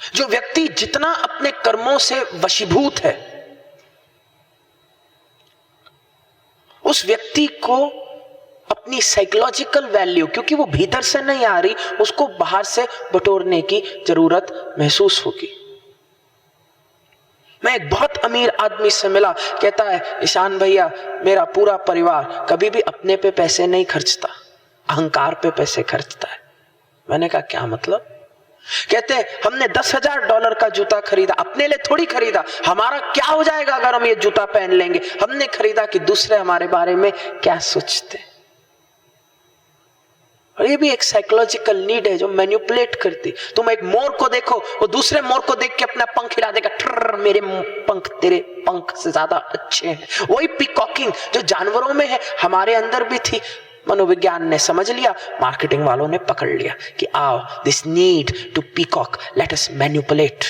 जो व्यक्ति जितना अपने कर्मों से वशीभूत है, उस व्यक्ति को अपनी साइकोलॉजिकल वैल्यू, क्योंकि वो भीतर से नहीं आ रही, उसको बाहर से बटोरने की जरूरत महसूस होगी। मैं एक बहुत अमीर आदमी से मिला, कहता है ईशान भैया मेरा पूरा परिवार कभी भी अपने पे पैसे नहीं खर्चता, अहंकार पे पैसे खर्चता है। मैंने कहा क्या मतलब? कहते हैं हमने $10,000 का जूता खरीदा, अपने लिए थोड़ी खरीदा, हमारा क्या हो जाएगा अगर हम ये जूता पहन लेंगे, हमने खरीदा कि दूसरे हमारे बारे में क्या सोचते। और ये भी एक साइकोलॉजिकल नीड है जो मैनिपुलेट करती। तुम एक मोर को देखो, वो दूसरे मोर को देख के अपना पंख हिला देगा, ठर्र मेरे पंख तेरे पंख से ज्यादा अच्छे हैं। वही पीकॉकिंग जो जानवरों में है हमारे अंदर भी थी, मनोविज्ञान ने समझ लिया, मार्केटिंग वालों ने पकड़ लिया कि आओ this need to peacock, let us manipulate.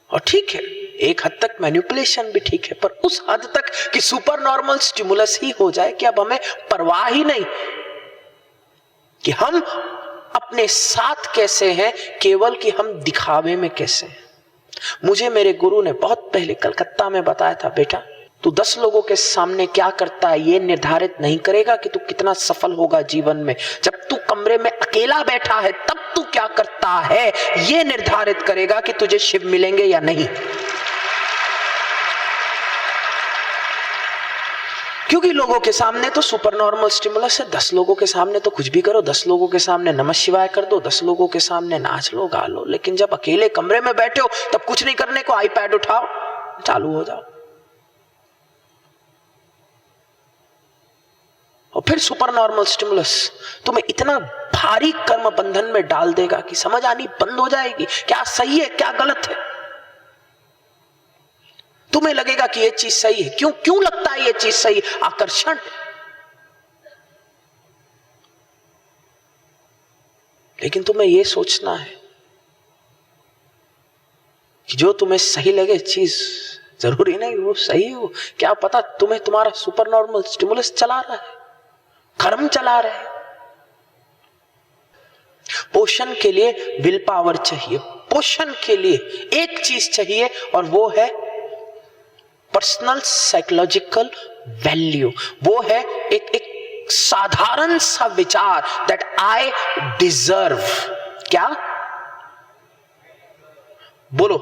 और ठीक है, एक हद तक मैनिपुलेशन भी ठीक है, पर उस हद तक कि सुपर नॉर्मल स्टिमुलस ही हो जाए कि अब हमें परवाह ही नहीं कि हम अपने साथ कैसे हैं, केवल कि हम दिखावे में कैसे हैं। मुझे मेरे गुरु ने बहुत पहले कलकत्ता में बताया था, बेटा तू 10 लोगों के सामने क्या करता है ये निर्धारित नहीं करेगा कि तू कितना सफल होगा जीवन में। जब तू कमरे में अकेला बैठा है तब तू क्या करता है ये निर्धारित करेगा कि तुझे शिव मिलेंगे या नहीं। क्योंकि लोगों के सामने तो सुपर नॉर्मल स्टिमुलस है, 10 लोगों के सामने तो कुछ भी करो, 10 लोगों के सामने नमः शिवाय कर दो, 10 लोगों के सामने नाच लो गा लो, लेकिन जब अकेले कमरे में बैठे हो तब कुछ नहीं करने को, आईपैड उठाओ चालू हो जाओ। और फिर सुपर नॉर्मल स्टिमुलस तुम्हें इतना भारी कर्म बंधन में डाल देगा कि समझ आनी बंद हो जाएगी, क्या सही है क्या गलत है। तुम्हें लगेगा कि ये चीज सही है, क्यों लगता है ये चीज सही? आकर्षण। लेकिन तुम्हें यह सोचना है कि जो तुम्हें सही लगे चीज जरूरी नहीं वो सही हो। क्या पता तुम्हें तुम्हारा सुपर नॉर्मल स्टिमुलस चला रहा है, कर्म चला रहे हैं। पोषण के लिए विल पावर चाहिए, पोषण के लिए एक चीज चाहिए और वो है पर्सनल साइकोलॉजिकल वैल्यू। वो है एक साधारण सा विचार दैट आई डिजर्व। क्या बोलो,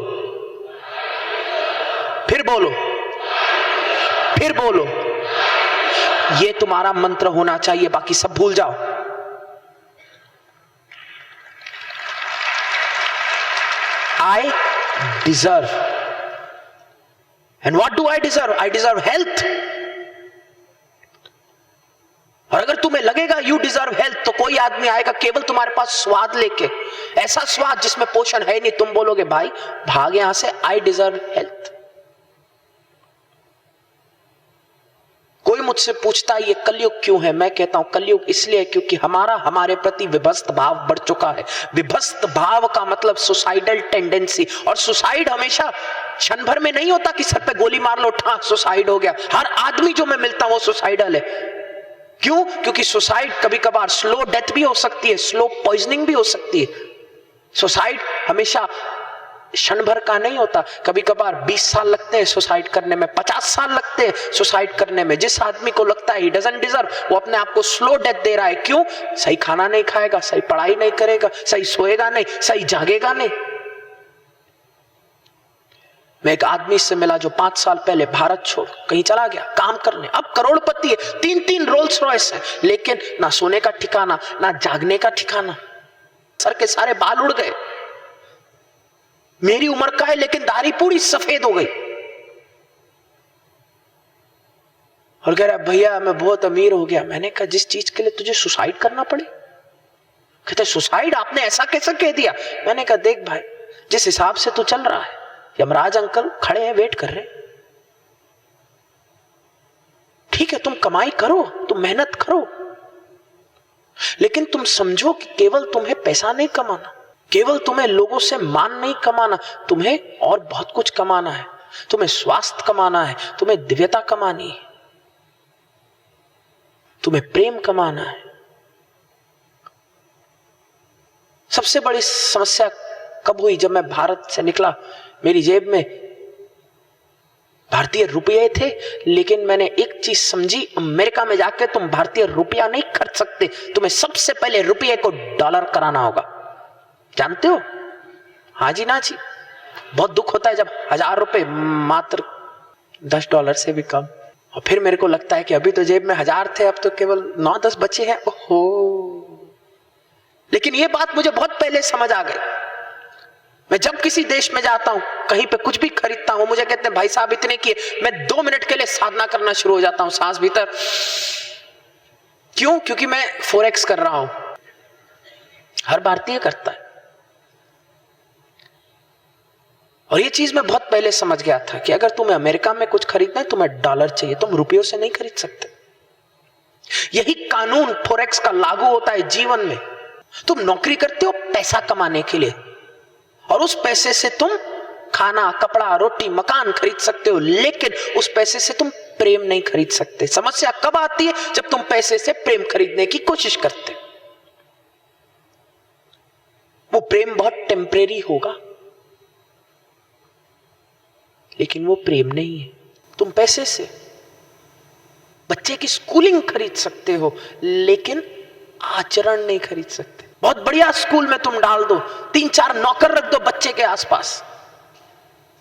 फिर बोलो, फिर बोलो। ये तुम्हारा मंत्र होना चाहिए, बाकी सब भूल जाओ। I deserve. And what do I deserve? I deserve health. और अगर तुम्हें लगेगा you deserve health, तो कोई आदमी आएगा केवल तुम्हारे पास स्वाद लेके, ऐसा स्वाद जिसमें पोषण है नहीं, तुम बोलोगे भाई भाग यहां से, I deserve health। कोई मुझसे पूछता है ये कलयुग क्यों है, मैं कहता हूं कलयुग इसलिए क्योंकि हमारे प्रति विभस्त भाव बढ़ चुका है। विभस्त भाव का मतलब सुसाइडल टेंडेंसी, और सुसाइड हमेशा क्षण भर में नहीं होता कि सर पे गोली मार लो ठा सुसाइड हो गया। हर आदमी जो मैं मिलता हूं वो सुसाइडल है। क्यों? क्योंकि सुसाइड कभी कभार स्लो डेथ भी हो सकती है, स्लो पॉइजनिंग भी हो सकती है। सुसाइड हमेशा क्षण भर का नहीं होता, कभी कभार 20 साल लगते हैं सुसाइड करने में, 50 साल लगते हैं सुसाइड करने में। जिस आदमी को लगता है he doesn't deserve, वो अपने आप को स्लो डेथ दे रहा है। क्यों? सही खाना नहीं खाएगा, सही पढ़ाई नहीं करेगा, सही सोएगा नहीं, सही जागेगा नहीं। मैं एक आदमी से मिला जो 5 साल पहले भारत छोड़ कहीं चला गया काम करने, अब करोड़पति है, 3-3 रोल्स रॉयस है, लेकिन ना सोने का ठिकाना ना जागने का ठिकाना, सर के सारे बाल उड़ गए। मेरी उम्र का है लेकिन दाढ़ी पूरी सफेद हो गई। और कह रहा भैया मैं बहुत अमीर हो गया। मैंने कहा जिस चीज के लिए तुझे सुसाइड करना पड़े? कहते सुसाइड आपने ऐसा कैसे कह दिया? मैंने कहा देख भाई जिस हिसाब से तू चल रहा है, यमराज अंकल खड़े हैं वेट कर रहे, ठीक है तुम कमाई करो, तुम मेहनत करो, लेकिन तुम समझो कि केवल तुम्हें पैसा नहीं कमाना, केवल तुम्हें लोगों से मान नहीं कमाना, तुम्हें और बहुत कुछ कमाना है। तुम्हें स्वास्थ्य कमाना है, तुम्हें दिव्यता कमानी है, तुम्हें प्रेम कमाना है। सबसे बड़ी समस्या कब हुई? जब मैं भारत से निकला, मेरी जेब में भारतीय रुपये थे, लेकिन मैंने एक चीज समझी, अमेरिका में जाके तुम भारतीय रुपया नहीं खर्च सकते, तुम्हें सबसे पहले रुपये को डॉलर कराना होगा। जानते हो? हाँ जी ना जी। बहुत दुख होता है जब 1000 रुपए मात्र $10 से भी कम, और फिर मेरे को लगता है कि अभी तो जेब में 1000 थे, अब तो केवल 9-10 बचे हैं। ओहो। लेकिन ये बात मुझे बहुत पहले समझ आ गई। मैं जब किसी देश में जाता हूं, कहीं पे कुछ भी खरीदता हूं, मुझे कहते हैं भाई साहब इतने की, मैं 2 मिनट के लिए साधना करना शुरू हो जाता हूं, सांस भीतर। क्यों? क्योंकि मैं फोरेक्स कर रहा हूं। हर भारतीय करता है। और ये चीज मैं बहुत पहले समझ गया था कि अगर तुम्हें अमेरिका में कुछ खरीदना है, तुम्हें डॉलर चाहिए, तुम रुपयों से नहीं खरीद सकते। यही कानून फोरेक्स का लागू होता है जीवन में। तुम नौकरी करते हो पैसा कमाने के लिए, और उस पैसे से तुम खाना, कपड़ा, रोटी, मकान खरीद सकते हो, लेकिन उस पैसे से तुम प्रेम नहीं खरीद सकते। समस्या कब आती है? जब तुम पैसे से प्रेम खरीदने की कोशिश करते हो। वो प्रेम बहुत टेम्परेरी होगा, लेकिन वो प्रेम नहीं है। तुम पैसे से बच्चे की स्कूलिंग खरीद सकते हो, लेकिन आचरण नहीं खरीद सकते। बहुत बढ़िया स्कूल में तुम डाल दो, 3-4 नौकर रख दो बच्चे के आसपास,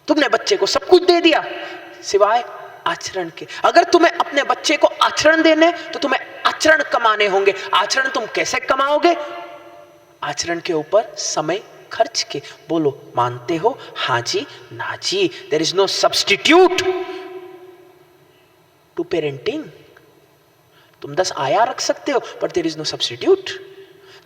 तुमने बच्चे को सब कुछ दे दिया सिवाय आचरण के। अगर तुम्हें अपने बच्चे को आचरण देने, तो तुम्हें आचरण कमाने होंगे। आचरण तुम कैसे कमाओगे? आचरण के ऊपर समय खर्च के। बोलो, मानते हो? हाँ जी, ना जी। There is no substitute to parenting. तुम 10 आया रख सकते हो, पर देयर इज नो सब्स्टिट्यूट।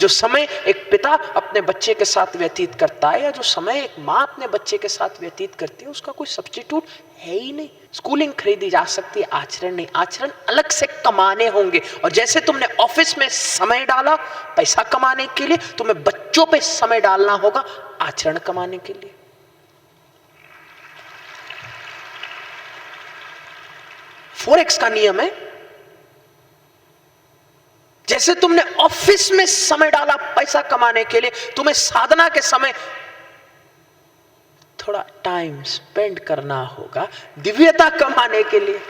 जो समय एक पिता अपने बच्चे के साथ व्यतीत करता है, या जो समय एक माँ अपने बच्चे के साथ व्यतीत करती है, उसका कोई सब्स्टिट्यूट है ही नहीं। स्कूलिंग खरीदी जा सकती है, आचरण नहीं। आचरण अलग से कमाने होंगे। और जैसे तुमने ऑफिस में समय डाला पैसा कमाने के लिए, तुम्हें बच्चों पे समय डालना होगा आचरण कमाने के लिए। फोरेक्स का नियम है, जैसे तुमने ऑफिस में समय डाला पैसा कमाने के लिए, तुम्हें साधना के समय थोड़ा टाइम स्पेंड करना होगा दिव्यता कमाने के लिए।